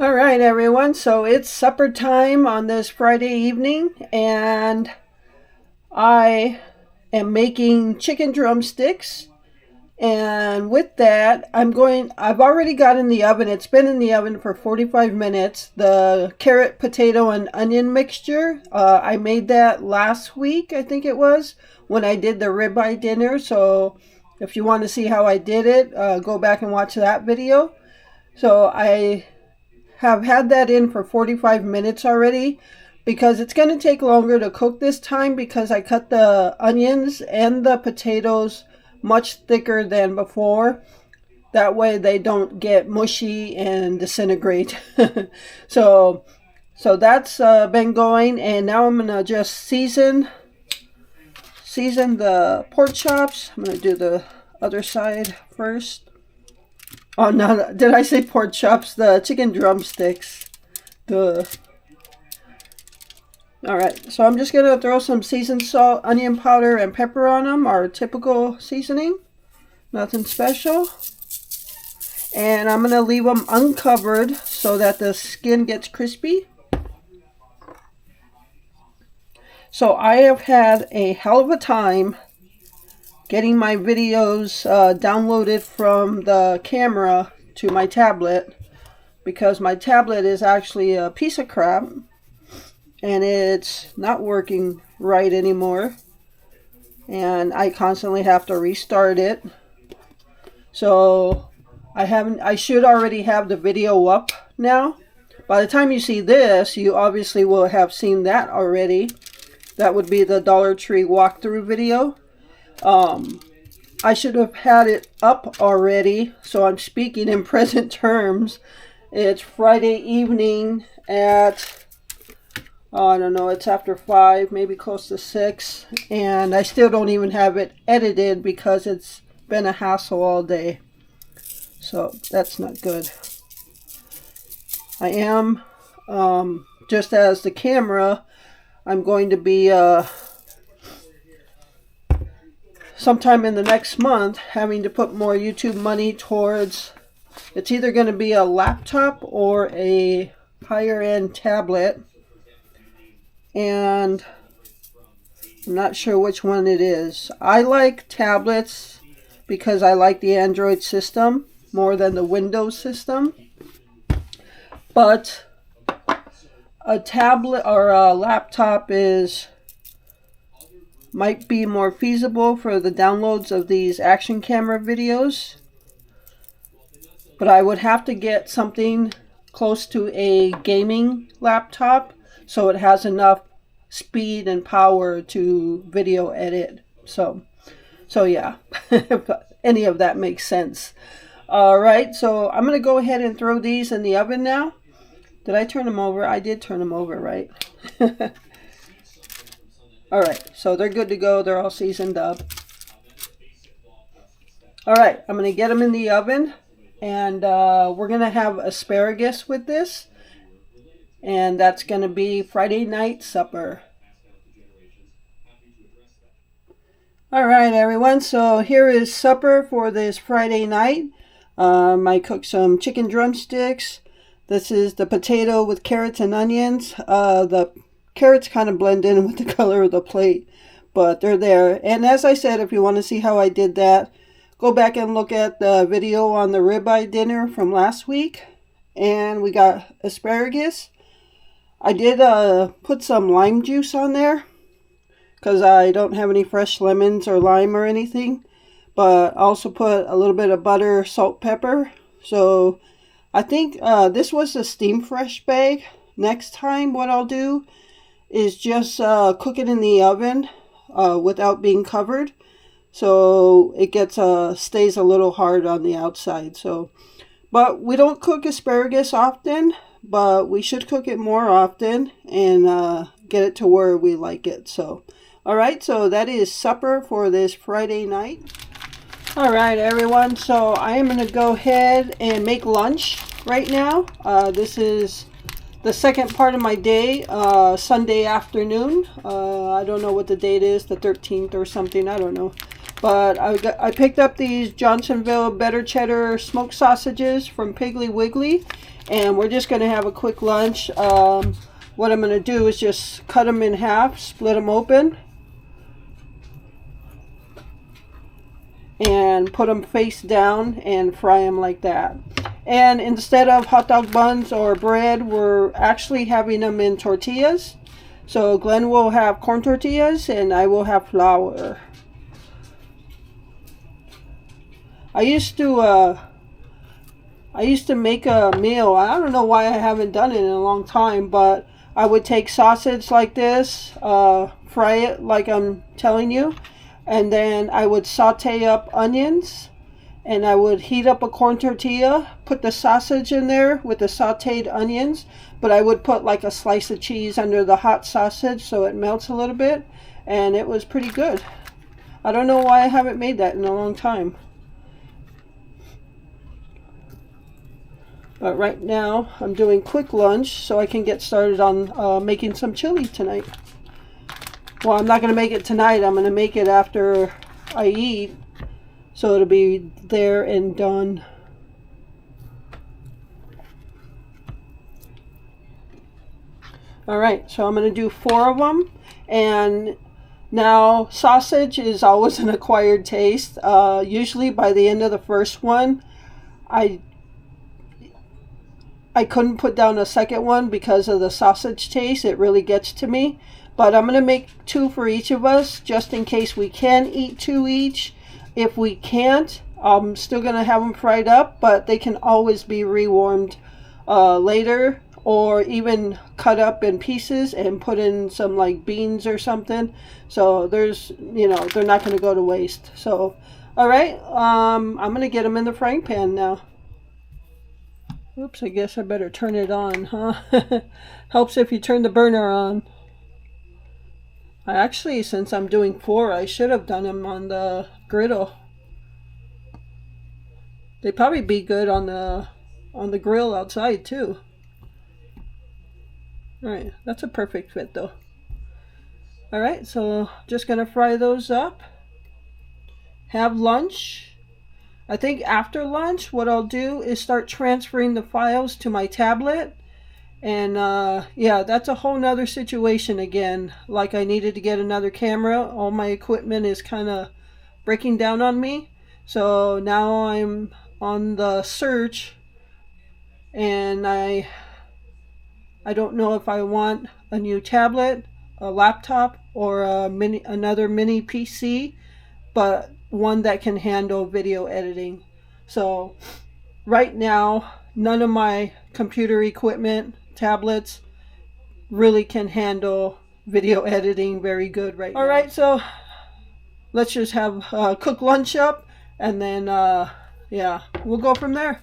All right, everyone. So it's supper time on this Friday evening, and I am making chicken drumsticks. And with that, I've already got in the oven. It's been in the oven for 45 minutes. The carrot, potato, and onion mixture. I made that last week, I think it was, when I did the ribeye dinner. So if you want to see how I did it, go back and watch that video. So I have had that in for 45 minutes already because it's going to take longer to cook this time because I cut the onions and the potatoes much thicker than before. That way they don't get mushy and disintegrate. so so that's been going, and now I'm going to just season the pork chops. I'm going to do the other side first. Oh no, did I say pork chops? The chicken drumsticks. Duh. Alright, so I'm just going to throw some seasoned salt, onion powder, and pepper on them. Our typical seasoning. Nothing special. And I'm going to leave them uncovered so that the skin gets crispy. So I have had a hell of a time getting my videos downloaded from the camera to my tablet, because my tablet is actually a piece of crap and it's not working right anymore, and I constantly have to restart it. So I should already have the video up now. By the time you see this, you obviously will have seen that already. That would be the Dollar Tree walkthrough video. I should have had it up already, so I'm speaking in present terms. It's Friday evening at, I don't know, it's after 5, maybe close to 6, and I still don't even have it edited because it's been a hassle all day. So that's not good. I am, just as the camera, I'm going to be sometime in the next month having to put more YouTube money towards, it's either going to be a laptop or a higher end tablet, and I'm not sure which one it is. I like tablets because I like the Android system more than the Windows system, but a tablet or a laptop might be more feasible for the downloads of these action camera videos. But I would have to get something close to a gaming laptop so it has enough speed and power to video edit. So yeah, if any of that makes sense. Alright, so I'm going to go ahead and throw these in the oven now. Did I turn them over? I did turn them over, right? Alright, so they're good to go. They're all seasoned up. Alright, I'm going to get them in the oven. And we're going to have asparagus with this. And that's going to be Friday night supper. Alright, everyone. So here is supper for this Friday night. I cooked some chicken drumsticks. This is the potato with carrots and onions. The carrots kind of blend in with the color of the plate, but they're there. And as I said, if you want to see how I did that, go back and look at the video on the ribeye dinner from last week. And we got asparagus. I did put some lime juice on there because I don't have any fresh lemons or lime or anything. But I also put a little bit of butter, salt, pepper. So I think this was a steam fresh bag. Next time what I'll do is just cook it in the oven without being covered, so it gets stays a little hard on the outside. So, but we don't cook asparagus often, but we should cook it more often and get it to where we like it. So, all right, so that is supper for this Friday night. All right, everyone, so I am going to go ahead and make lunch right now. This is the second part of my day, Sunday afternoon. I don't know what the date is, the 13th or something, I don't know. But I picked up these Johnsonville Better Cheddar smoked sausages from Piggly Wiggly, and we're just going to have a quick lunch. What I'm going to do is just cut them in half, split them open, and put them face down and fry them like that. And instead of hot dog buns or bread, we're actually having them in tortillas. So Glenn will have corn tortillas and I will have flour. I used to make a meal. I don't know why I haven't done it in a long time, but I would take sausage like this, fry it like I'm telling you, and then I would saute up onions, and I would heat up a corn tortilla, put the sausage in there with the sauteed onions, but I would put like a slice of cheese under the hot sausage so it melts a little bit, and it was pretty good. I don't know why I haven't made that in a long time. But right now I'm doing quick lunch so I can get started on making some chili tonight. Well, I'm not going to make it tonight. I'm going to make it after I eat, so it'll be there and done. Alright, so I'm going to do 4 of them. And now, sausage is always an acquired taste. Usually by the end of the first one, I couldn't put down a second one because of the sausage taste. It really gets to me. But I'm going to make 2 for each of us, just in case we can eat 2 each. If we can't, I'm still going to have them fried up, but they can always be rewarmed later, or even cut up in pieces and put in some like beans or something. So there's, you know, they're not going to go to waste. So, all right, I'm going to get them in the frying pan now. Oops, I guess I better turn it on, huh? Helps if you turn the burner on. Actually, since I'm doing 4, I should have done them on the griddle. They'd probably be good on the grill outside too. Alright, that's a perfect fit though. Alright, so just gonna fry those up. Have lunch. I think after lunch what I'll do is start transferring the files to my tablet. And yeah, that's a whole nother situation again. Like, I needed to get another camera. All my equipment is kind of breaking down on me. So now I'm on the search, and I don't know if I want a new tablet, a laptop, or another mini PC, but one that can handle video editing. So right now, none of my computer equipment, tablets, really can handle video editing very good right now. Alright, so let's just have cook lunch up, and then yeah, we'll go from there.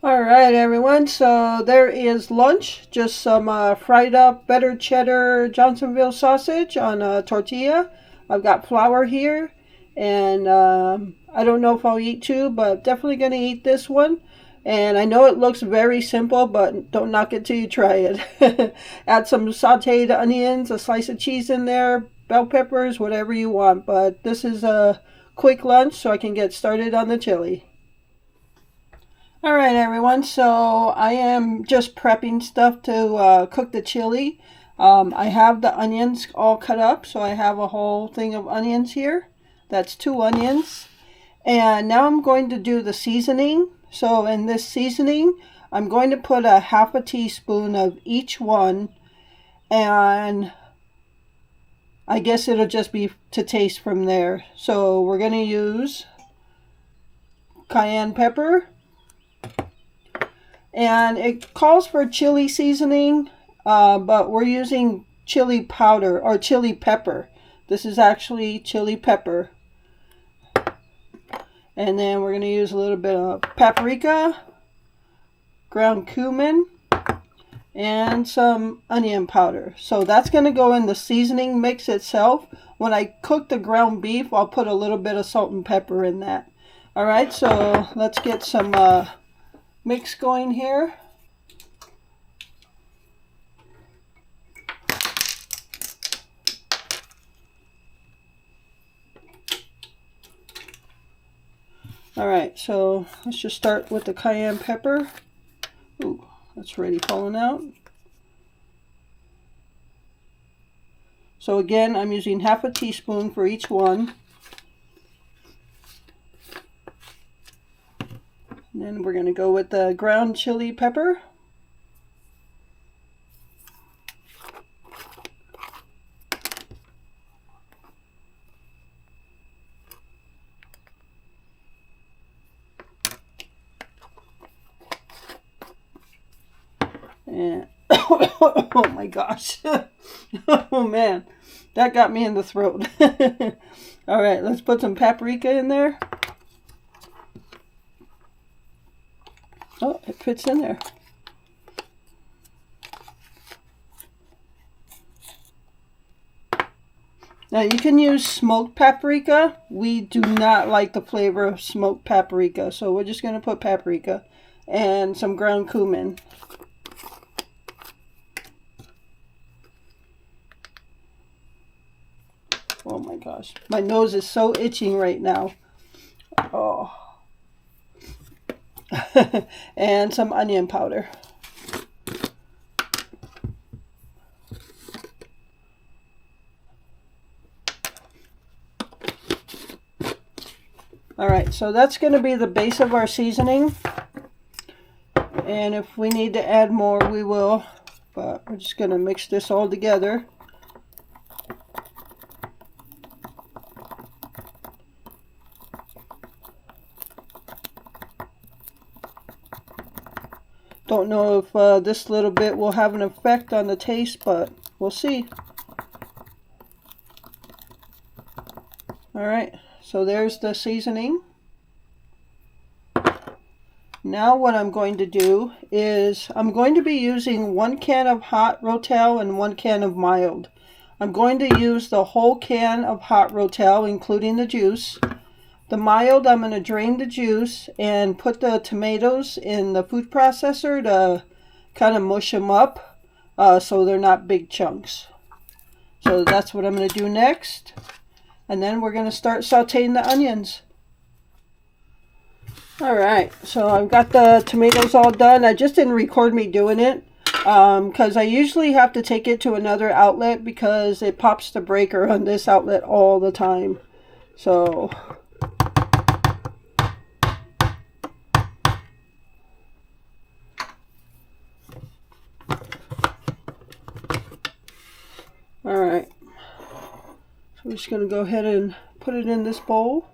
Alright everyone, so there is lunch. Just some fried up better cheddar Johnsonville sausage on a tortilla. I've got flour here, and I don't know if I'll eat 2, but definitely going to eat this one. And I know it looks very simple, but don't knock it till you try it. Add some sauteed onions, a slice of cheese in there, bell peppers, whatever you want. But this is a quick lunch so I can get started on the chili. Alright everyone, so I am just prepping stuff to cook the chili. I have the onions all cut up, so I have a whole thing of onions here. That's 2 onions. And now I'm going to do the seasoning. So in this seasoning, I'm going to put a half a teaspoon of each one, and I guess it'll just be to taste from there. So we're going to use cayenne pepper. And it calls for chili seasoning, but we're using chili powder or chili pepper. This is actually chili pepper. And then we're going to use a little bit of paprika, ground cumin, and some onion powder. So that's going to go in the seasoning mix itself. When I cook the ground beef, I'll put a little bit of salt and pepper in that. Alright, so let's get some mix going here. Alright, so let's just start with the cayenne pepper. Ooh, that's already falling out. So again, I'm using half a teaspoon for each one. And then we're going to go with the ground chili pepper. And oh my gosh. Oh man, that got me in the throat. All right, let's put some paprika in there. Oh, it fits in there. Now you can use smoked paprika. We do not like the flavor of smoked paprika, so we're just going to put paprika and some ground cumin. Oh my gosh, my nose is so itching right now. Oh. And some onion powder. Alright, so that's going to be the base of our seasoning. And if we need to add more, we will. But we're just going to mix this all together. Don't know if this little bit will have an effect on the taste, but we'll see. Alright, so there's the seasoning. Now what I'm going to do is I'm going to be using 1 can of hot Rotel and 1 can of mild. I'm going to use the whole can of hot Rotel, including the juice. The mild, I'm going to drain the juice and put the tomatoes in the food processor to kind of mush them up so they're not big chunks. So that's what I'm going to do next. And then we're going to start sauteing the onions. Alright, so I've got the tomatoes all done. I just didn't record me doing it because I usually have to take it to another outlet because it pops the breaker on this outlet all the time. So alright, so I'm just going to go ahead and put it in this bowl.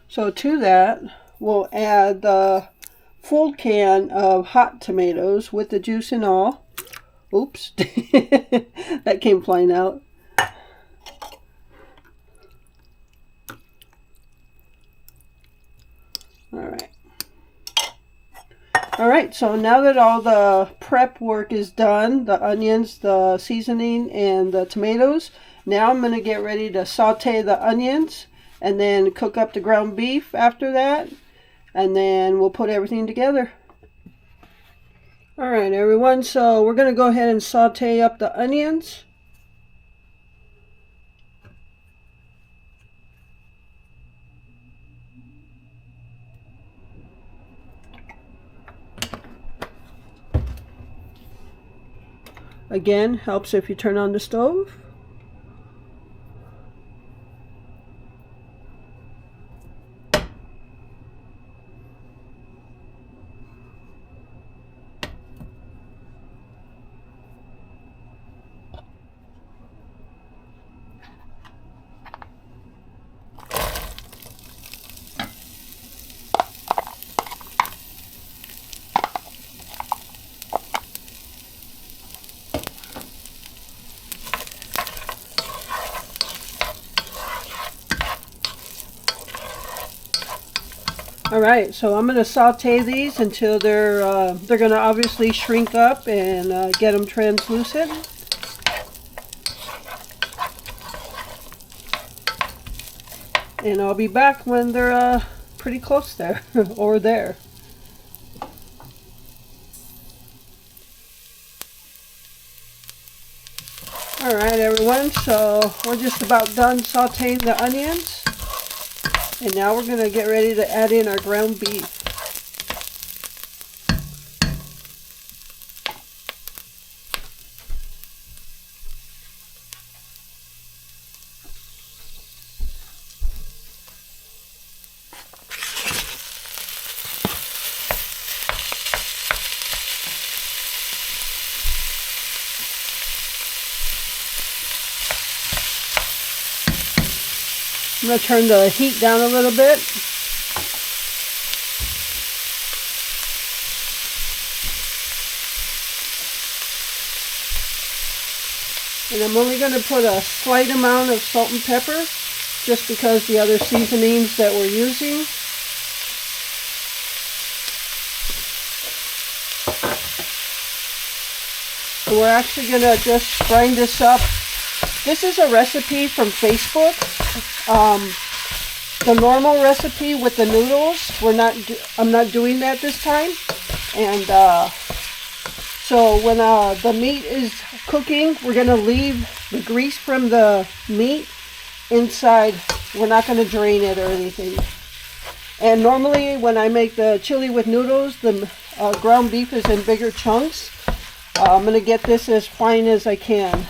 So to that, we'll add the full can of hot tomatoes with the juice and all. Oops, that came flying out. Alright, so now that all the prep work is done, the onions, the seasoning, and the tomatoes, now I'm going to get ready to saute the onions and then cook up the ground beef after that, and then we'll put everything together. Alright everyone, so we're going to go ahead and saute up the onions. Again, helps if you turn on the stove. All right, so I'm going to saute these until they're going to obviously shrink up and get them translucent. And I'll be back when they're pretty close there or there. All right, everyone, so we're just about done sauteing the onions. And now we're going to get ready to add in our ground beef. I'm going to turn the heat down a little bit. And I'm only going to put a slight amount of salt and pepper, just because the other seasonings that we're using. So we're actually going to just grind this up. This is a recipe from Facebook. The normal recipe with the noodles, I'm not doing that this time. And so when the meat is cooking, we're going to leave the grease from the meat inside. We're not going to drain it or anything. And normally when I make the chili with noodles, the ground beef is in bigger chunks. I'm going to get this as fine as I can.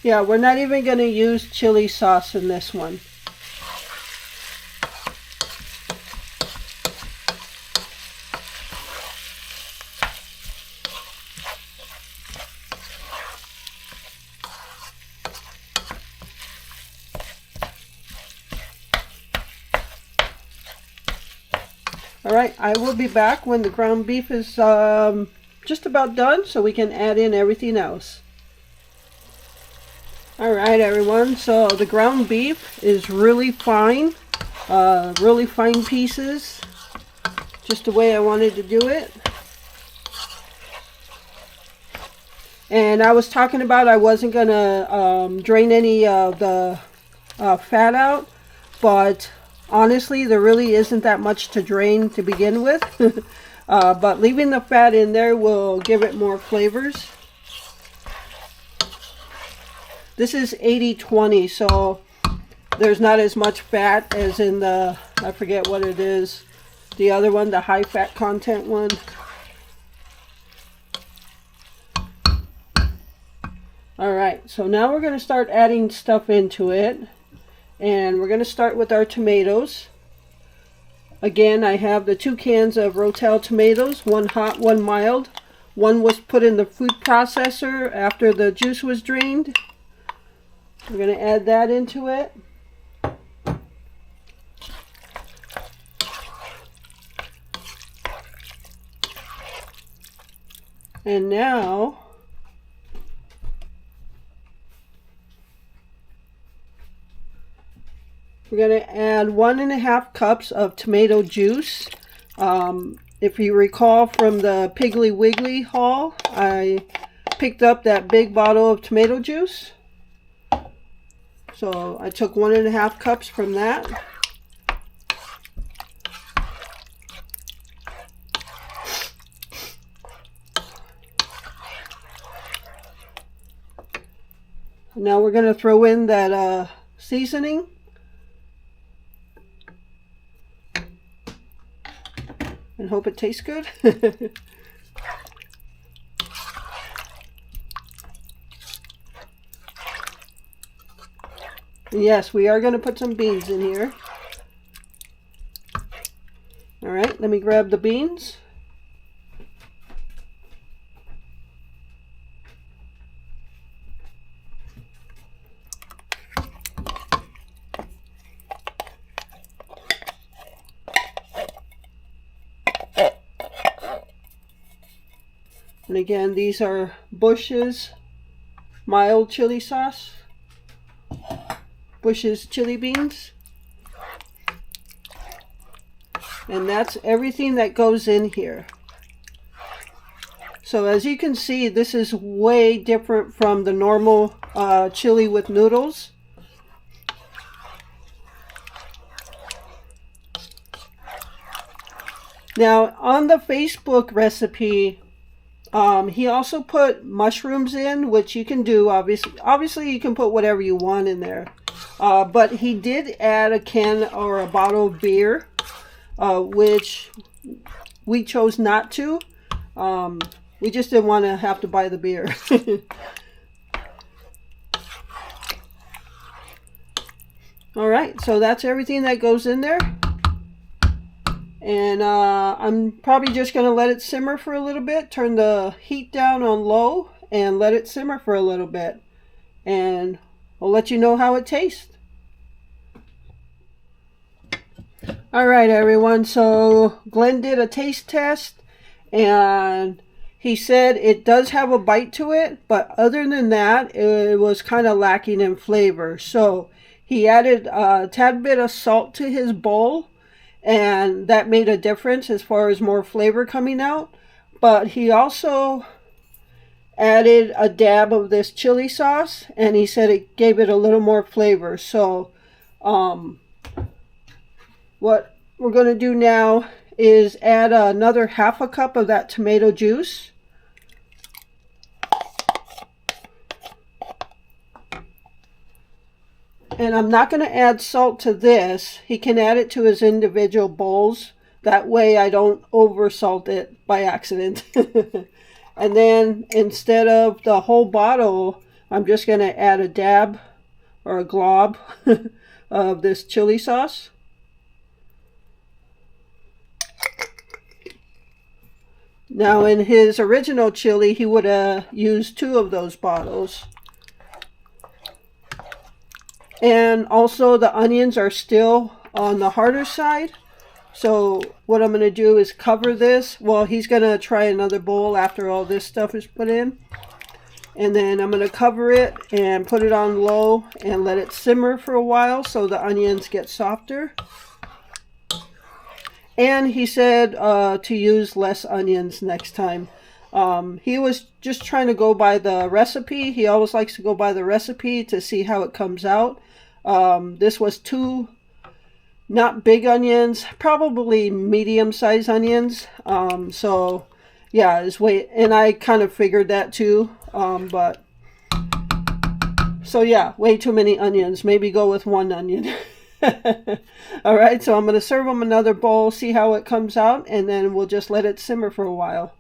Yeah, we're not even going to use chili sauce in this one. Alright, I will be back when the ground beef is just about done so we can add in everything else. Alright everyone, so the ground beef is really fine pieces, just the way I wanted to do it. And I was talking about I wasn't going to drain any of the fat out, but honestly there really isn't that much to drain to begin with. But leaving the fat in there will give it more flavors. This is 80-20, so there's not as much fat as in the, I forget what it is, the other one, the high fat content one. Alright, so now we're going to start adding stuff into it. And we're going to start with our tomatoes. Again, I have the 2 cans of Rotel tomatoes, one hot, one mild. One was put in the food processor after the juice was drained. We're going to add that into it. And now we're going to add 1.5 cups of tomato juice. If you recall from the Piggly Wiggly haul, I picked up that big bottle of tomato juice. So I took 1.5 cups from that. Now we're going to throw in that seasoning. And hope it tastes good. Yes, we are going to put some beans in here. All right, let me grab the beans. And again, these are Bush's mild chili sauce. Bush's chili beans. And that's everything that goes in here. So as you can see, this is way different from the normal chili with noodles. Now on the Facebook recipe, he also put mushrooms in, which you can do. Obviously you can put whatever you want in there. But he did add a can or a bottle of beer, which we chose not to. We just didn't want to have to buy the beer. All right, so that's everything that goes in there. And I'm probably just going to let it simmer for a little bit. Turn the heat down on low and let it simmer for a little bit. And I'll let you know how it tastes. All right, everyone. So Glenn did a taste test and he said it does have a bite to it, but other than that, it was kind of lacking in flavor. So he added a tad bit of salt to his bowl, and that made a difference as far as more flavor coming out. But he also added a dab of this chili sauce, and he said it gave it a little more flavor. So what we're going to do now is add another half a cup of that tomato juice. And I'm not going to add salt to this. He can add it to his individual bowls. That way I don't over salt it by accident. And then instead of the whole bottle, I'm just going to add a dab or a glob of this chili sauce. Now in his original chili, he would have used 2 of those bottles. And also the onions are still on the harder side. So what I'm going to do is cover this. Well, he's going to try another bowl after all this stuff is put in. And then I'm going to cover it and put it on low and let it simmer for a while so the onions get softer. And he said to use less onions next time. He was just trying to go by the recipe. He always likes to go by the recipe to see how it comes out. This was 2 not big onions, probably medium-sized onions. So yeah, and I kind of figured that too. But so yeah, way too many onions. Maybe go with 1 onion. All right, so I'm going to serve him another bowl, see how it comes out, and then we'll just let it simmer for a while.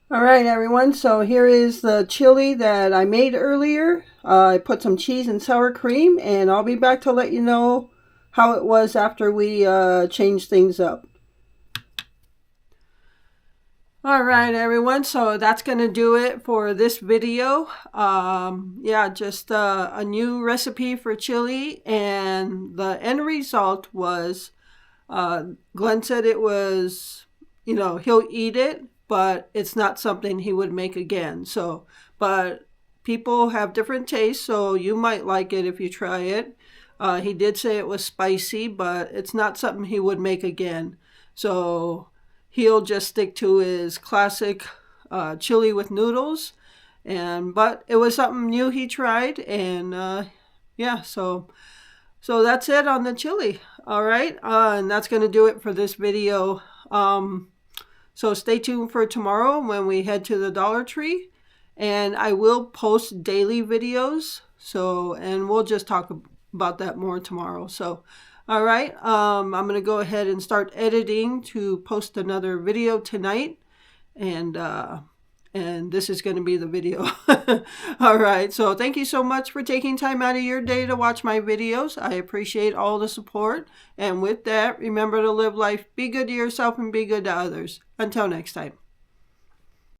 All right, everyone, so here is the chili that I made earlier. I put some cheese and sour cream, and I'll be back to let you know how it was after we changed things up. All right, everyone, so that's going to do it for this video. Yeah, just a new recipe for chili, and the end result was, Glenn said it was, he'll eat it, but it's not something he would make again. So, but people have different tastes, so you might like it if you try it. He did say it was spicy, but it's not something he would make again. So he'll just stick to his classic chili with noodles. But it was something new he tried, and yeah, so that's it on the chili. All right, and that's going to do it for this video. So stay tuned for tomorrow when we head to the Dollar Tree, and I will post daily videos. And we'll just talk about that more tomorrow. So All right, I'm going to go ahead and start editing to post another video tonight. And this is going to be the video. All right, so thank you so much for taking time out of your day to watch my videos. I appreciate all the support. And with that, remember to live life, be good to yourself, and be good to others. Until next time.